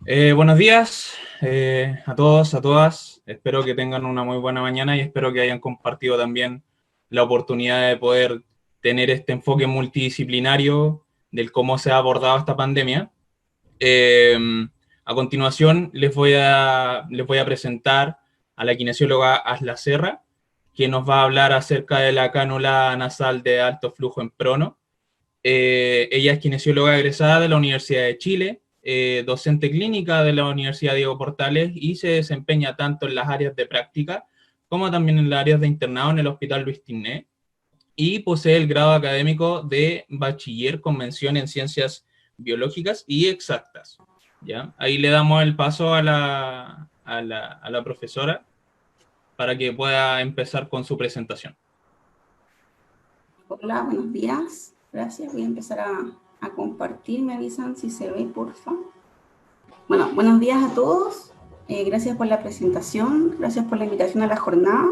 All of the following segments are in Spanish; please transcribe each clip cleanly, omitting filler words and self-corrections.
Buenos días a todos, a todas. Espero que tengan una muy buena mañana y espero que hayan compartido también la oportunidad de poder tener este enfoque multidisciplinario del cómo se ha abordado esta pandemia. Eh, a continuación les voy a presentar a la kinesióloga Asla Serra, que nos va a hablar acerca de la cánula nasal de alto flujo en prono. Ella es kinesióloga egresada de la Universidad de Chile, docente clínica de la Universidad Diego Portales y se desempeña tanto en las áreas de práctica como también en las áreas de internado en el Hospital Luis Tinné, y posee el grado académico de bachiller con mención en ciencias biológicas y exactas. ¿Ya? Ahí le damos el paso a la profesora para que pueda empezar con su presentación. Hola, buenos días. Gracias. Voy a empezar a compartir. Me avisan si se ve, porfa. Bueno, buenos días a todos. Gracias por la presentación. Gracias por la invitación a la jornada.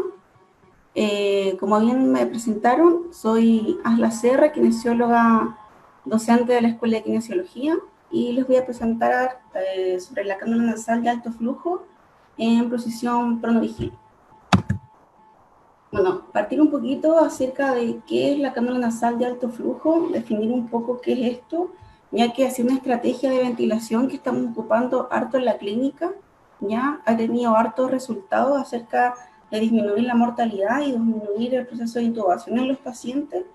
Como bien me presentaron, soy Asla Serra, kinesióloga docente de la Escuela de Kinesiología, y les voy a presentar sobre la cánula nasal de alto flujo en posición pronovigil. Bueno, partir un poquito acerca de qué es la cánula nasal de alto flujo, definir un poco qué es esto, ya que es una estrategia de ventilación que estamos ocupando harto en la clínica, ya ha tenido hartos resultados acerca de disminuir la mortalidad y disminuir el proceso de intubación en los pacientes.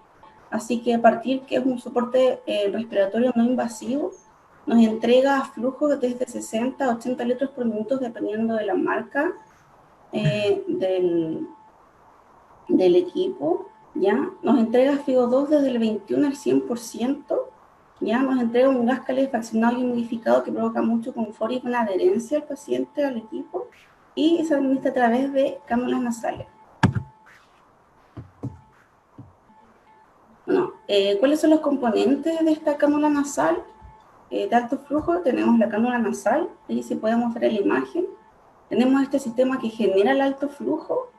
Así que a partir que es un soporte respiratorio no invasivo, nos entrega flujos desde 60 a 80 litros por minuto dependiendo de la marca del equipo, ¿ya? Nos entrega FiO2 desde el 21 al 100%, ¿ya? Nos entrega un gas calefaccionado y humidificado que provoca mucho confort y buena adherencia al paciente, al equipo, y se administra a través de cánulas nasales. Bueno, ¿cuáles son los componentes de esta cánula nasal de alto flujo? Tenemos la cánula nasal, ahí se puede mostrar en la imagen. Tenemos este sistema que genera el alto flujo,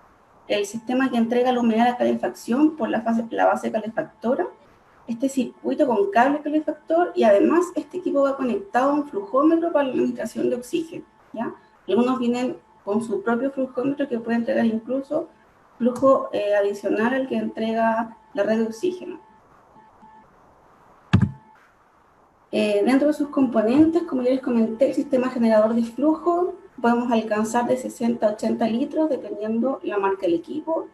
el sistema que entrega la humedad a la calefacción por la base calefactora, este circuito con cable calefactor, y además este equipo va conectado a un flujómetro para la administración de oxígeno, ¿ya? Algunos vienen con su propio flujómetro que puede entregar incluso flujo adicional al que entrega la red de oxígeno. Dentro de sus componentes, como ya les comenté, el sistema generador de flujo, podemos alcanzar de 60 a 80 litros dependiendo la marca del equipo.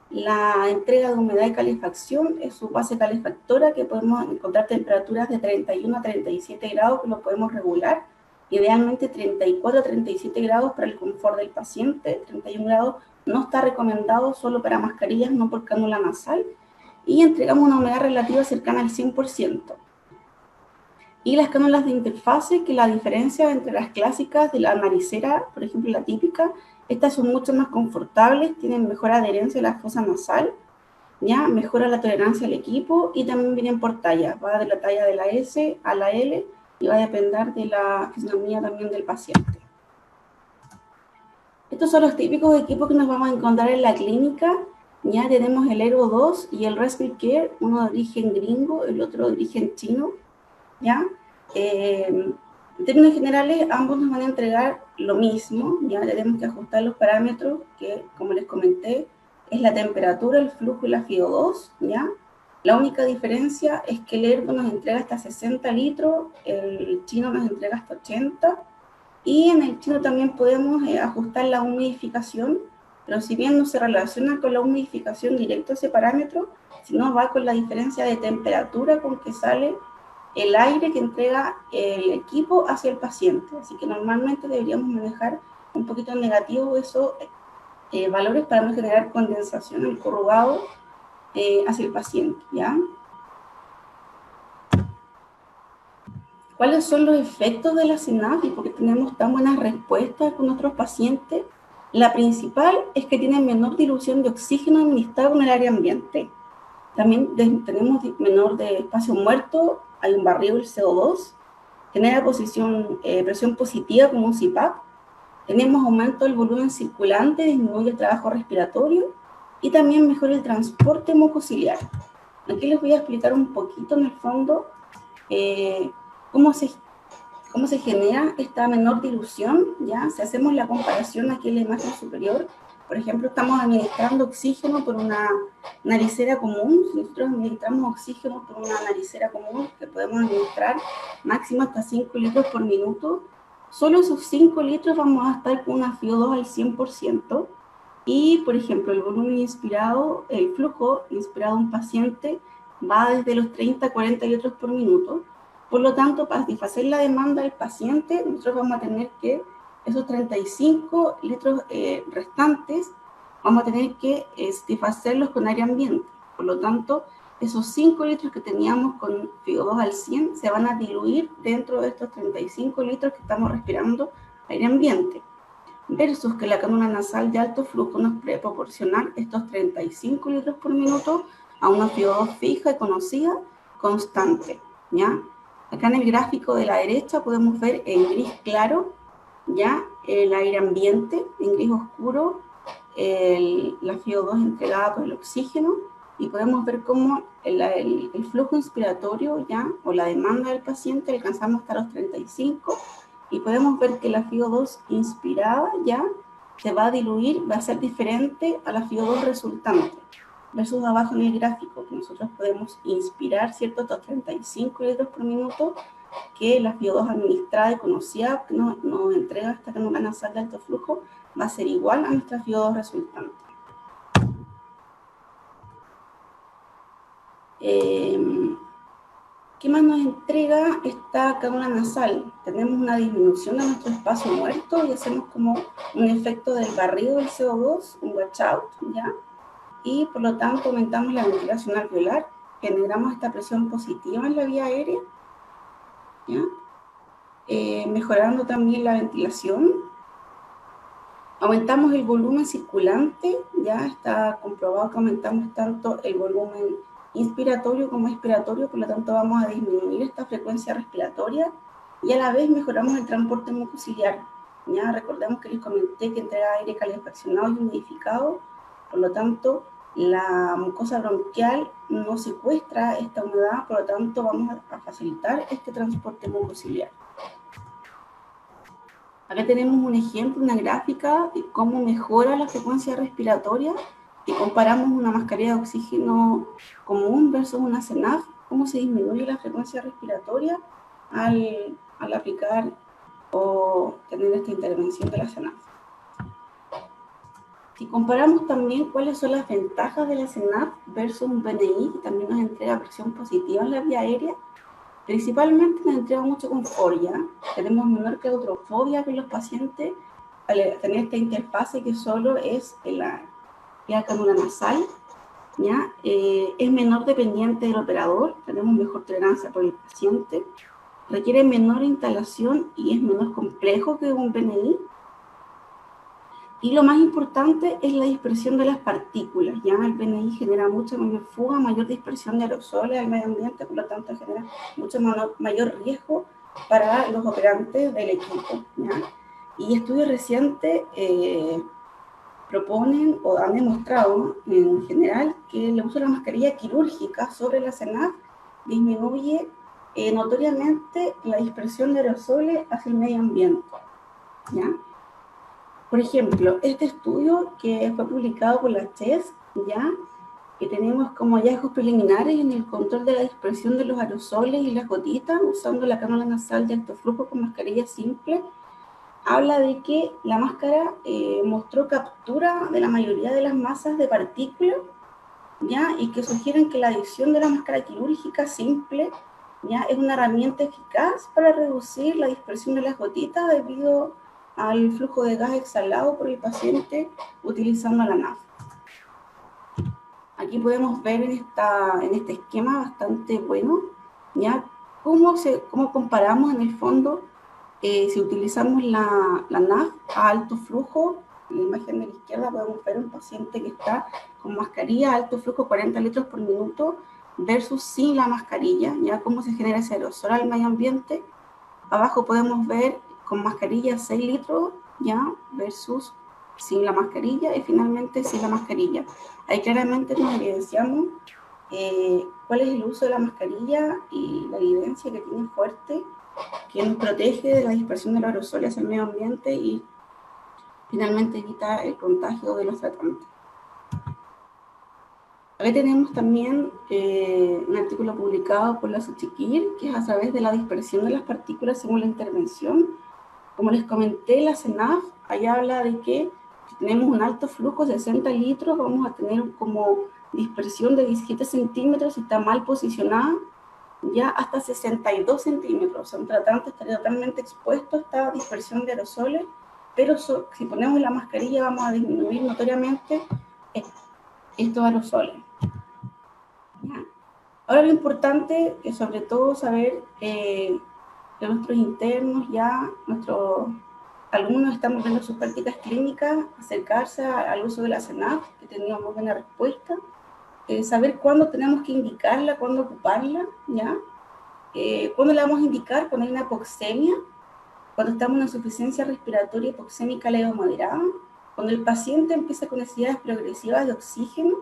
La entrega de humedad y calefacción es su base calefactora, que podemos encontrar temperaturas de 31 a 37 grados que lo podemos regular. Idealmente 34 a 37 grados para el confort del paciente. 31 grados no está recomendado, solo para mascarillas, no por cánula nasal. Y entregamos una humedad relativa cercana al 100%. Y las cánulas de interfase, que la diferencia entre las clásicas de la naricera, por ejemplo la típica, estas son mucho más confortables, tienen mejor adherencia a la fosa nasal, ¿ya? Mejora la tolerancia al equipo, y también vienen por tallas, va de la talla de la S a la L y va a depender de la fisionomía también del paciente. Estos son los típicos equipos que nos vamos a encontrar en la clínica. Ya tenemos el Ergo 2 y el RespirCare, uno de origen gringo, el otro de origen chino, ¿ya? En términos generales, ambos nos van a entregar lo mismo, ya tenemos que ajustar los parámetros que, como les comenté, es la temperatura, el flujo y la FiO2, ¿ya? La única diferencia es que el Ergo nos entrega hasta 60 litros, el chino nos entrega hasta 80, y en el chino también podemos ajustar la humidificación, pero si bien no se relaciona con la humidificación directo ese parámetro, sino va con la diferencia de temperatura con que sale el aire que entrega el equipo hacia el paciente. Así que normalmente deberíamos manejar un poquito negativo esos valores para no generar condensación, el corrugado hacia el paciente, ¿ya? ¿Cuáles son los efectos de la SINAPI? Porque tenemos tan buenas respuestas con nuestros pacientes. La principal es que tienen menor dilución de oxígeno administrado en el área ambiente. También tenemos menor de espacio muerto, hay un barrido del CO2, genera presión positiva como un CPAP, tenemos aumento del volumen circulante, disminuye el trabajo respiratorio y también mejora el transporte mucociliar. Aquí les voy a explicar un poquito en el fondo cómo ¿Cómo se genera esta menor dilución? ¿Ya? Si hacemos la comparación aquí en la imagen superior, por ejemplo, estamos administrando oxígeno por una naricera común. Si nosotros administramos oxígeno por una naricera común, que podemos administrar máximo hasta 5 litros por minuto, solo esos 5 litros vamos a estar con una FiO2 al 100%. Y, por ejemplo, el volumen inspirado, el flujo inspirado a un paciente va desde los 30 a 40 litros por minuto. Por lo tanto, para satisfacer la demanda del paciente, nosotros vamos a tener que, esos 35 litros restantes, vamos a tener que satisfacerlos con aire ambiente. Por lo tanto, esos 5 litros que teníamos con FiO2 al 100 se van a diluir dentro de estos 35 litros que estamos respirando aire ambiente. Versus que la cánula nasal de alto flujo nos puede proporcionar estos 35 litros por minuto a una FiO2 fija y conocida, constante, ¿ya? Acá en el gráfico de la derecha podemos ver en gris claro, ¿ya? El aire ambiente, en gris oscuro, la FiO2 entregada por el oxígeno, y podemos ver cómo el flujo inspiratorio, ¿ya? O la demanda del paciente alcanzamos hasta los 35, y podemos ver que la FiO2 inspirada ya se va a diluir, va a ser diferente a la FiO2 resultante. Versus abajo en el gráfico, que nosotros podemos inspirar, ¿cierto?, estos 35 litros por minuto, que la FiO2 administrada y conocida que nos entrega esta cánula nasal de alto flujo va a ser igual a nuestra FiO2 resultante. ¿Qué más nos entrega esta cánula nasal? Tenemos una disminución de nuestro espacio muerto y hacemos como un efecto del barrido del CO2, un washout, ¿ya? Y por lo tanto aumentamos la ventilación alveolar, generamos esta presión positiva en la vía aérea, ¿ya? Mejorando también la ventilación. Aumentamos el volumen circulante, ya está comprobado que aumentamos tanto el volumen inspiratorio como expiratorio, por lo tanto vamos a disminuir esta frecuencia respiratoria y a la vez mejoramos el transporte mucociliar. Ya recordemos que les comenté que entrega aire calefaccionado y humidificado, por lo tanto la mucosa bronquial no secuestra esta humedad, por lo tanto vamos a facilitar este transporte mucociliar. Acá tenemos un ejemplo, una gráfica de cómo mejora la frecuencia respiratoria y comparamos una mascarilla de oxígeno común versus una CENAF, cómo se disminuye la frecuencia respiratoria al aplicar o tener esta intervención de la CENAF. Si comparamos también cuáles son las ventajas de la CENAF versus un BNI, que también nos entrega presión positiva en la vía aérea, principalmente nos entrega mucho confort, ¿ya? Tenemos menor claustrofobia que los pacientes al tener esta interfase que solo es la cánula nasal, ¿ya? Es menor dependiente del operador, tenemos mejor tolerancia por el paciente, requiere menor instalación y es menos complejo que un BNI. Y lo más importante es la dispersión de las partículas, ¿ya? El BNI genera mucha mayor fuga, mayor dispersión de aerosoles al medio ambiente, por lo tanto genera mucho mayor riesgo para los operantes del equipo, ¿ya? Y estudios recientes proponen o han demostrado en general que el uso de la mascarilla quirúrgica sobre la CENAF disminuye notoriamente la dispersión de aerosoles hacia el medio ambiente, ¿ya? Por ejemplo, este estudio que fue publicado por la CHES, ¿ya? Que tenemos como hallazgos preliminares en el control de la dispersión de los aerosoles y las gotitas usando la cánula nasal de alto flujo con mascarilla simple, habla de que la máscara mostró captura de la mayoría de las masas de partículas, ¿ya? Y que sugieren que la adición de la máscara quirúrgica simple, ¿ya? Es una herramienta eficaz para reducir la dispersión de las gotitas debido al flujo de gas exhalado por el paciente utilizando la NAF. Aquí podemos ver en este esquema bastante bueno, ¿ya? Cómo comparamos en el fondo si utilizamos la NAF a alto flujo. En la imagen de la izquierda podemos ver un paciente que está con mascarilla a alto flujo 40 litros por minuto versus sin la mascarilla, ya cómo se genera ese aerosol al medio ambiente. Abajo podemos ver con mascarilla 6 litros, ya, versus sin la mascarilla, y finalmente sin la mascarilla. Ahí claramente nos evidenciamos cuál es el uso de la mascarilla y la evidencia que tiene fuerte que nos protege de la dispersión de los aerosoles hacia el medio ambiente y finalmente evita el contagio de los tratantes. Aquí tenemos también un artículo publicado por la Suchikir, que es a través de la dispersión de las partículas según la intervención. Como les comenté, la CENAF, ahí habla de que si tenemos un alto flujo de 60 litros, vamos a tener como dispersión de 17 centímetros si está mal posicionada, ya hasta 62 centímetros. O sea, un tratante estaría totalmente expuesto a esta dispersión de aerosoles, pero si ponemos la mascarilla vamos a disminuir notoriamente estos aerosoles. ¿Ya? Ahora lo importante es sobre todo saber que nuestros internos ya, nuestros alumnos estamos viendo sus prácticas clínicas, acercarse al uso de la CENAF, que tenía muy buena respuesta, saber cuándo tenemos que indicarla, cuándo ocuparla, ¿ya? ¿Cuándo la vamos a indicar? Cuando hay una hipoxemia, cuando estamos en una insuficiencia respiratoria hipoxémica leve o moderada, cuando el paciente empieza con necesidades progresivas de oxígeno,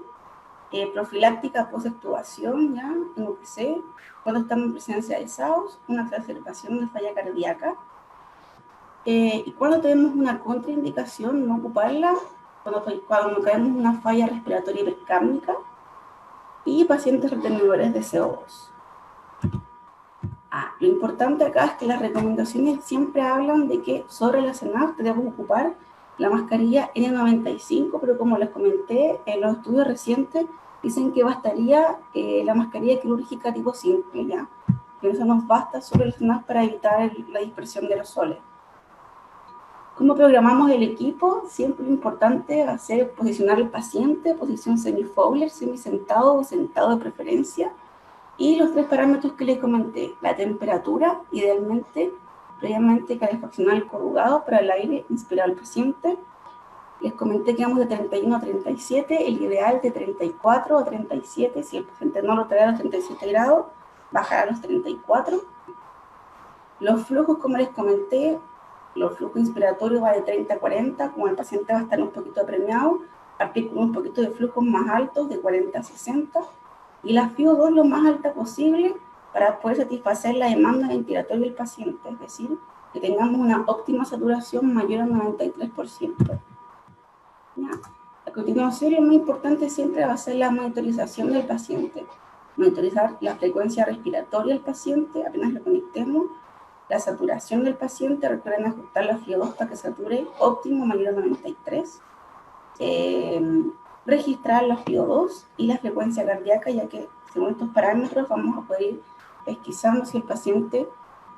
profiláctica post-extubación, ¿ya? En UPC, cuando estamos en presencia de SAOS, una exacerbación de falla cardíaca, y cuando tenemos una contraindicación, no ocuparla, cuando tenemos una falla respiratoria hipercápnica y pacientes retenedores de CO2. Lo importante acá es que las recomendaciones siempre hablan de que sobre la CENAF debemos ocupar la mascarilla N95, pero como les comenté, en los estudios recientes dicen que bastaría la mascarilla quirúrgica tipo simple, ¿ya? Que eso nos basta sobre el CENAF para evitar la dispersión de aerosoles. ¿Cómo programamos el equipo? Siempre es importante posicionar al paciente, posición semi-Fowler, semi-sentado o sentado de preferencia. Y los 3 parámetros que les comenté, la temperatura, idealmente, previamente calefaccionar el corrugado para el aire inspirado al paciente. Les comenté que vamos de 31 a 37, el ideal de 34 a 37, si el paciente no lo trae a los 37 grados, bajar a los 34. Los flujos, como les comenté, los flujos inspiratorios va de 30 a 40, como el paciente va a estar un poquito apremiado, partir con un poquito de flujos más altos, de 40 a 60, y la FiO2 lo más alta posible para poder satisfacer la demanda ventilatoria del paciente, es decir, que tengamos una óptima saturación mayor al 93%. ¿Ya? A continuación, lo más importante siempre va a ser la monitorización del paciente. Monitorizar la frecuencia respiratoria del paciente, apenas lo conectemos, la saturación del paciente, recuerden ajustar la FiO2 para que sature óptimo mayor a 93. Registrar la FiO2 y la frecuencia cardíaca, ya que según estos parámetros vamos a poder ir pesquisando si el paciente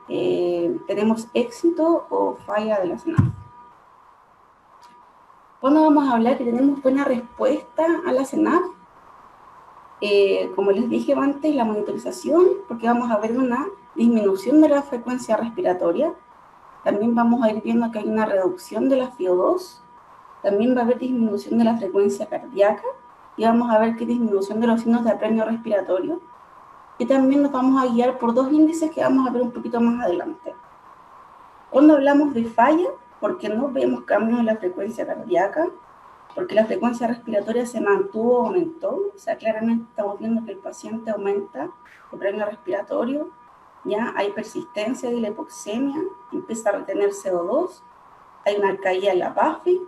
tenemos éxito o falla de la CENAF. ¿Cuándo vamos a hablar que tenemos buena respuesta a la CENAF? Como les dije antes, la monitorización, porque vamos a ver una disminución de la frecuencia respiratoria. También vamos a ir viendo que hay una reducción de la FiO2. También va a haber disminución de la frecuencia cardíaca y vamos a ver que disminución de los signos de apremio respiratorio. Y también nos vamos a guiar por 2 índices que vamos a ver un poquito más adelante. Cuando hablamos de falla, porque no vemos cambios en la frecuencia cardíaca, porque la frecuencia respiratoria se mantuvo o aumentó, o sea, claramente estamos viendo que el paciente aumenta el apremio respiratorio, ya hay persistencia de la hipoxemia, empieza a retener CO2, hay una caída en la PAFI,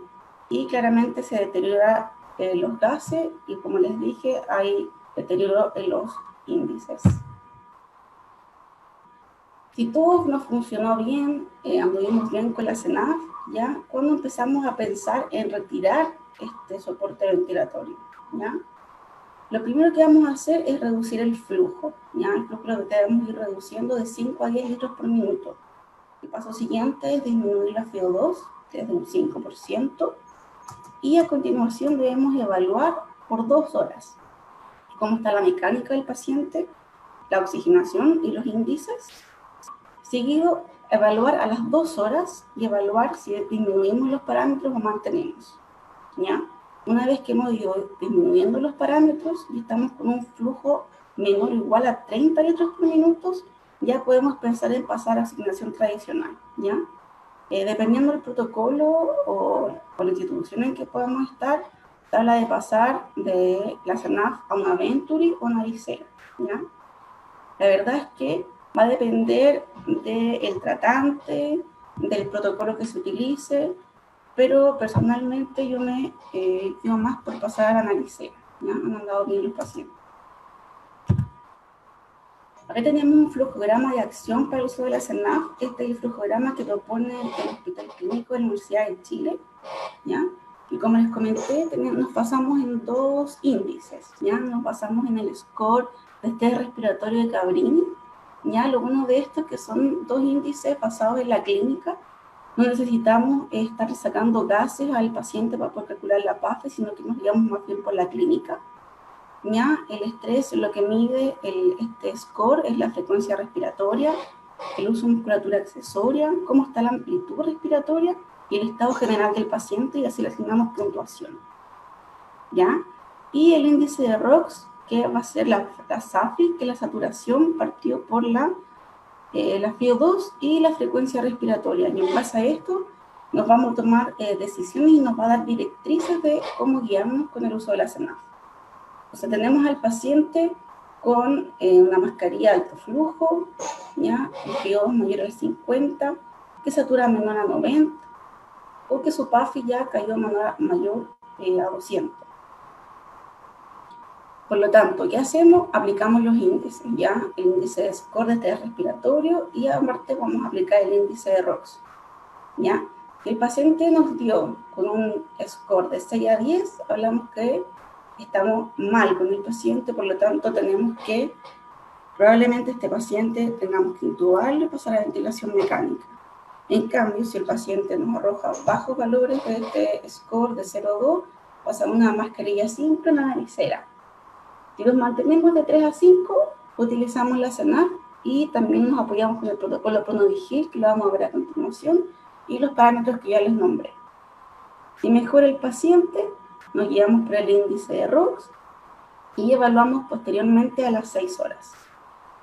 y claramente se deteriora los gases y, como les dije, hay deterioro en los índices. Si todo nos funcionó bien, anduvimos bien con la CENAF, ¿ya? ¿Cuándo empezamos a pensar en retirar este soporte ventilatorio? ¿Ya? Lo primero que vamos a hacer es reducir el flujo, ¿ya? El flujo lo debemos ir reduciendo de 5 a 10 litros por minuto. El paso siguiente es disminuir la FiO2 desde un 5%. Y a continuación debemos evaluar por 2 horas cómo está la mecánica del paciente, la oxigenación y los índices. Seguido, evaluar a las 2 horas y evaluar si disminuimos los parámetros o mantenemos. ¿Ya? Una vez que hemos ido disminuyendo los parámetros y estamos con un flujo menor o igual a 30 litros por minuto, ya podemos pensar en pasar a oxigenación tradicional. ¿Ya? Dependiendo del protocolo o la institución en que podamos estar, se habla de pasar de la CENAF a una Venturi o una Visera, ¿ya? La verdad es que va a depender del tratante, del protocolo que se utilice, pero personalmente yo me guío más por pasar a la analicera, ¿ya? Han andado bien los pacientes. Acá tenemos un flujograma de acción para el uso de la CERNAF. Este es el flujograma que propone el Hospital Clínico de la Universidad de Chile, ¿ya? Y como les comenté, nos basamos en dos índices, ¿ya? Nos basamos en el score de test respiratorio de Cabrini, ¿ya? Lo bueno de esto es que son dos índices basados en la clínica. No necesitamos estar sacando gases al paciente para poder calcular la PAFE, sino que nos guiamos más bien por la clínica. ¿Ya? El estrés, lo que mide este score es la frecuencia respiratoria, el uso de musculatura accesoria, cómo está la amplitud respiratoria y el estado general del paciente, y así le asignamos puntuación, ¿ya? Y el índice de ROX, que va a ser la SAFI, que es la saturación partido por la FiO2 y la frecuencia respiratoria. Y en base a esto nos vamos a tomar decisiones y nos va a dar directrices de cómo guiarnos con el uso de la CERNAF. O sea, tenemos al paciente con una mascarilla de alto flujo, ¿ya? El FiO2 mayor al 50, que satura menor a 90, o que su PAFI ya cayó mayor a 200. Por lo tanto, ¿qué hacemos? Aplicamos los índices, ¿ya? El índice de score de test respiratorio y aparte vamos a aplicar el índice de ROX, ¿ya? El paciente nos dio con un score de 6 a 10, hablamos que estamos mal con el paciente, por lo tanto tenemos que, probablemente este paciente tengamos que intubarlo y pasar a ventilación mecánica. En cambio, si el paciente nos arroja bajos valores de este score de 0 a 2, pasa a una mascarilla simple, una analicera. Si los mantenemos de 3 a 5, utilizamos la CERNAF y también nos apoyamos con el protocolo Pronovigil, que lo vamos a ver a continuación, y los parámetros que ya les nombré. Si mejora el paciente, nos guiamos por el índice de ROX y evaluamos posteriormente a las 6 horas.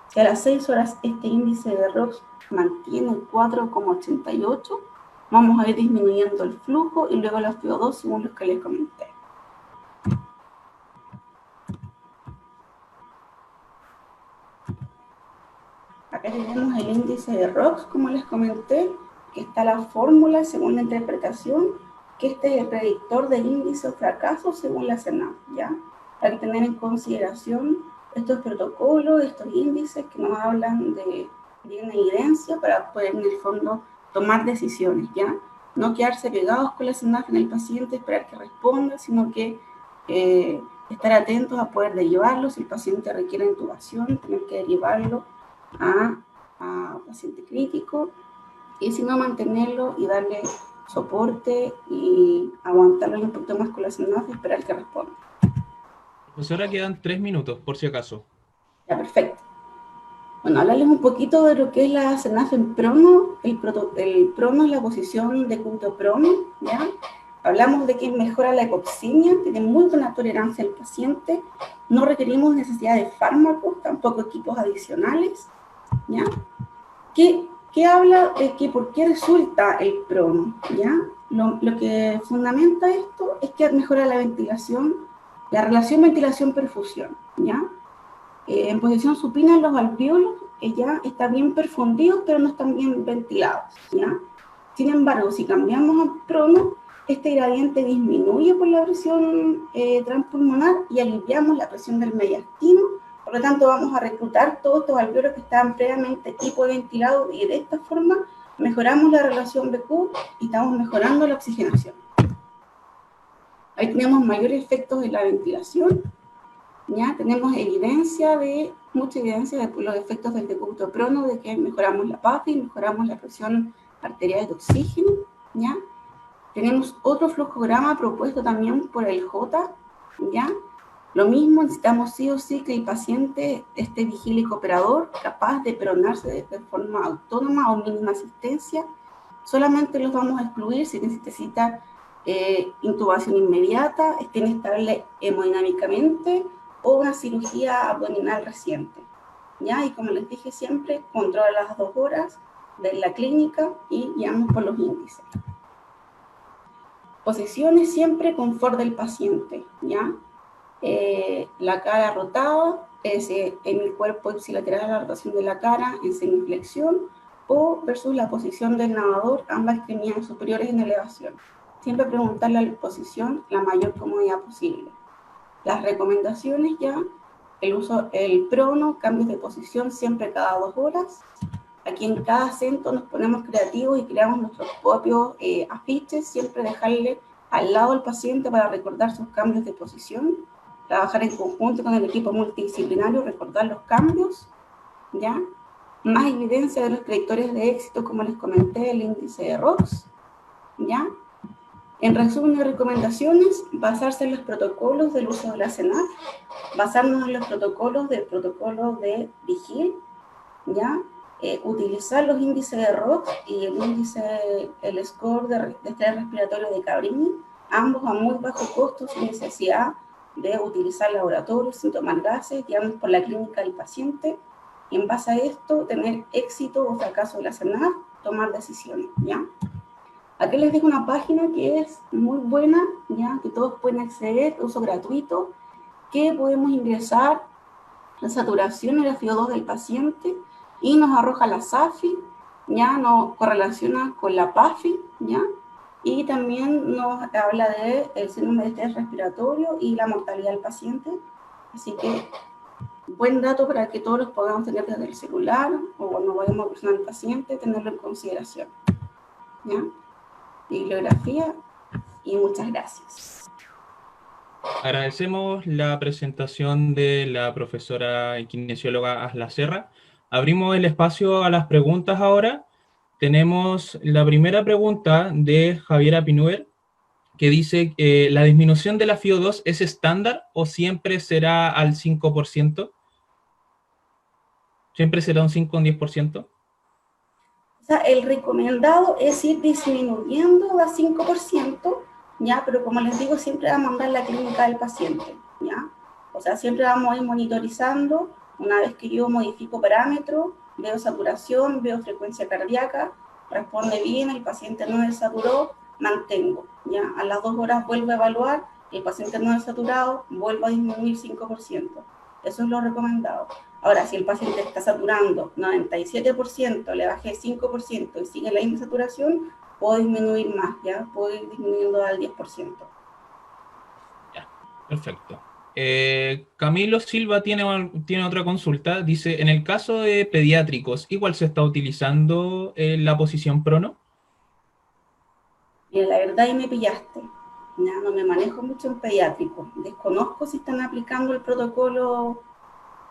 Si a las 6 horas este índice de ROX mantiene 4,88, vamos a ir disminuyendo el flujo y luego la FiO2 según los que les comenté. Acá tenemos el índice de ROX, como les comenté, que está la fórmula según la interpretación, que este es el predictor de índice o fracaso según la CERNAF, ¿ya? Hay que tener en consideración estos protocolos, estos índices que nos hablan de una evidencia para poder en el fondo tomar decisiones, ¿ya? No quedarse pegados con la CERNAF en el paciente, esperar que responda, sino que estar atentos a poder derivarlo. Si el paciente requiere intubación, tener que derivarlo a paciente crítico, y si no, mantenerlo y darle soporte y aguantarlo un poquito más con la CERNAF y esperar que responda. Profesora, quedan 3 minutos, por si acaso. Ya, perfecto. Bueno, hablarles un poquito de lo que es la CERNAF en prono. El prono es la posición de punto prono, ¿ya? Hablamos de que mejora la hipoxemia, tiene muy buena tolerancia el paciente, no requerimos necesidad de fármacos, tampoco equipos adicionales, ¿ya? ¿Qué habla de que por qué resulta el prono, ¿ya? Lo que fundamenta esto es que mejora la ventilación, la relación ventilación-perfusión, ¿ya? En posición supina los alvéolos ya están bien perfundidos, pero no están bien ventilados, ¿ya? Sin embargo, si cambiamos a prono, este gradiente disminuye por la presión transpulmonar y aliviamos la presión del mediastino. Por lo tanto, vamos a reclutar todos estos alvéolos que estaban previamente hipoventilados y de esta forma mejoramos la relación BQ y estamos mejorando la oxigenación. Ahí tenemos mayores efectos en la ventilación. Ya tenemos mucha evidencia de los efectos del decúbito prono, de que mejoramos la PAFI, mejoramos la presión arterial de oxígeno, ¿ya? Tenemos otro flujograma propuesto también por el J, ¿ya? Lo mismo, necesitamos sí o sí que el paciente esté vigílico operador, capaz de pronarse de forma autónoma o mínima asistencia. Solamente los vamos a excluir si necesita intubación inmediata, esté inestable hemodinámicamente, o una cirugía abdominal reciente, ¿ya? Y como les dije siempre, controla las 2 horas de la clínica y guiamos por los índices. Posiciones siempre confort del paciente, ¿ya? La cara rotada, en el cuerpo ipsilateral a la rotación de la cara en semiflexión, o versus la posición del nadador, ambas extremidades superiores en elevación. Siempre preguntarle a la posición la mayor comodidad posible. Las recomendaciones ya, el prono, cambios de posición siempre cada 2 horas. Aquí en cada centro nos ponemos creativos y creamos nuestros propios afiches, siempre dejarle al lado al paciente para recordar sus cambios de posición, trabajar en conjunto con el equipo multidisciplinario, recordar los cambios, ¿ya? Más evidencia de los predictores de éxito, como les comenté, el índice de ROX, ¿ya? En resumen de recomendaciones, basarse en los protocolos del uso de la CENAF, basarnos en los protocolos del protocolo de Vigil, ¿ya? Utilizar los índices de ROX y el score de estrés respiratorio de Cabrini, ambos a muy bajo costo, sin necesidad de utilizar laboratorios, sin tomar gases, guiarnos por la clínica del paciente, y en base a esto, tener éxito o fracaso de la CENAF, tomar decisiones, ¿ya? Aquí les dejo una página que es muy buena, ¿ya? Que todos pueden acceder, uso gratuito, que podemos ingresar la saturación y la FiO2 del paciente, y nos arroja la SAFI, ya nos correlaciona con la PAFI, ya, y también nos habla del síndrome de estrés respiratorio y la mortalidad del paciente. Así que buen dato para que todos los podamos tener desde el celular, o cuando vayamos a personal al paciente, tenerlo en consideración, ¿ya? Bibliografía, y muchas gracias. Agradecemos la presentación de la profesora y kinesióloga Asla Serra. Abrimos el espacio a las preguntas ahora. Tenemos la primera pregunta de Javiera Pinuer, que dice, ¿la disminución de la FiO2 es estándar o siempre será al 5%? ¿Siempre será un 5 o un 10%? O sea, el recomendado es ir disminuyendo a 5%, ¿ya? Pero como les digo, siempre vamos a mandar la clínica del paciente, ¿ya? O sea, siempre vamos a ir monitorizando. Una vez que yo modifico parámetros, veo saturación, veo frecuencia cardíaca, responde bien, el paciente no desaturó, mantengo, ¿ya? A las 2 horas vuelvo a evaluar, el paciente no desaturado, vuelvo a disminuir 5%. Eso es lo recomendado. Ahora, si el paciente está saturando 97%, le bajé 5% y sigue la misma saturación, puedo disminuir más, ¿ya? Puedo ir disminuyendo al 10%. Ya, perfecto. Camilo Silva tiene otra consulta. Dice, en el caso de pediátricos, ¿igual se está utilizando la posición prono? Mira, la verdad ahí me pillaste. Ya, no me manejo mucho en pediátrico. Desconozco si están aplicando el protocolo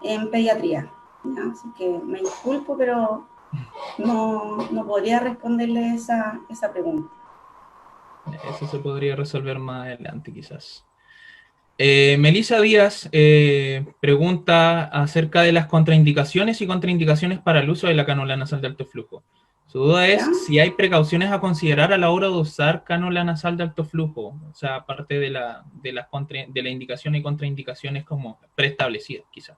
en pediatría, ¿ya? Así que me disculpo, pero no podría responderle esa pregunta. Eso se podría resolver más adelante, quizás. Melissa Díaz pregunta acerca de las contraindicaciones y contraindicaciones para el uso de la cánula nasal de alto flujo. Su duda es ¿Ya? si hay precauciones a considerar a la hora de usar cánula nasal de alto flujo, o sea, aparte de la indicación y contraindicaciones como preestablecidas, quizás.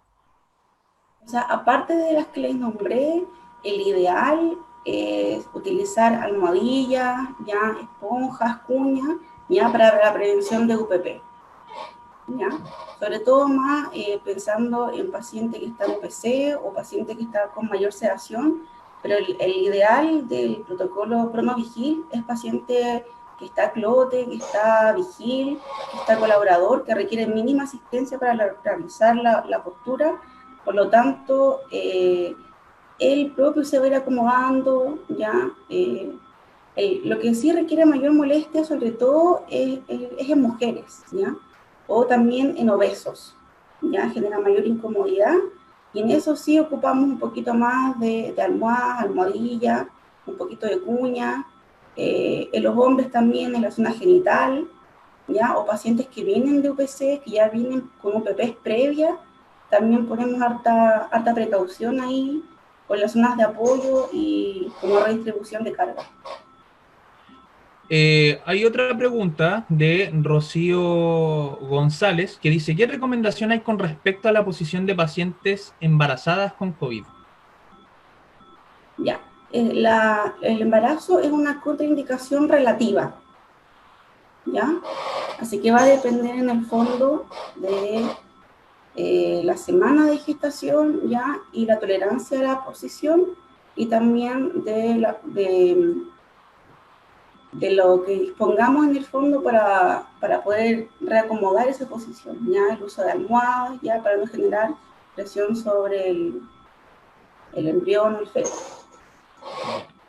O sea, aparte de las que les nombré, el ideal es utilizar almohadillas, ya, esponjas, cuñas, ya, para la prevención de UPP, ¿ya? Sobre todo más pensando en paciente que está en UPC o paciente que está con mayor sedación, pero el ideal del protocolo PronoVigil es paciente que está clote, que está vigil, que está colaborador, que requiere mínima asistencia para realizar la postura. Por lo tanto, el propio se va a ir acomodando, ¿ya? Lo que sí requiere mayor molestia, sobre todo, es en mujeres, ¿ya? O también en obesos, ¿ya? Genera mayor incomodidad, y en eso sí ocupamos un poquito más de almohadas, almohadilla, un poquito de cuña, en los hombres también en la zona genital, ¿ya? O pacientes que vienen de UPC, que ya vienen con UPPs previas, también ponemos harta precaución ahí con las zonas de apoyo y como redistribución de carga. Hay otra pregunta de Rocío González que dice, ¿qué recomendación hay con respecto a la posición de pacientes embarazadas con COVID? Ya, el embarazo es una contraindicación relativa, ¿ya? Así que va a depender en el fondo de la semana de gestación, ¿ya? Y la tolerancia a la posición, y también de lo que dispongamos en el fondo para poder reacomodar esa posición, ¿ya? El uso de almohadas, ¿ya? Para no generar presión sobre el embrión o el feto.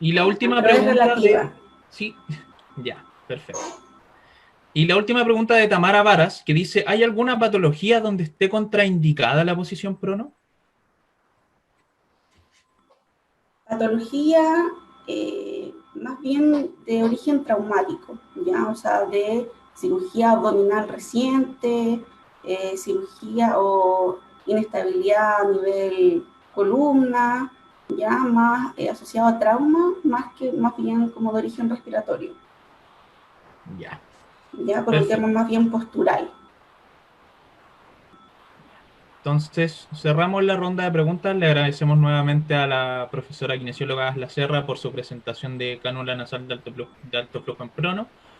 Y la última Pero es pregunta relativa. Sí, ya, perfecto. Y la última pregunta de Tamara Varas, que dice, ¿hay alguna patología donde esté contraindicada la posición prono? Patología más bien de origen traumático, ¿ya? O sea, de cirugía abdominal reciente, cirugía o inestabilidad a nivel columna, ya más asociado a trauma, más bien como de origen respiratorio, Ya, ya por un tema perfecto. más bien postural. Entonces, cerramos la ronda de preguntas. Le agradecemos nuevamente a la profesora kinesióloga Asla Serra por su presentación de cánula nasal de alto flujo en prono.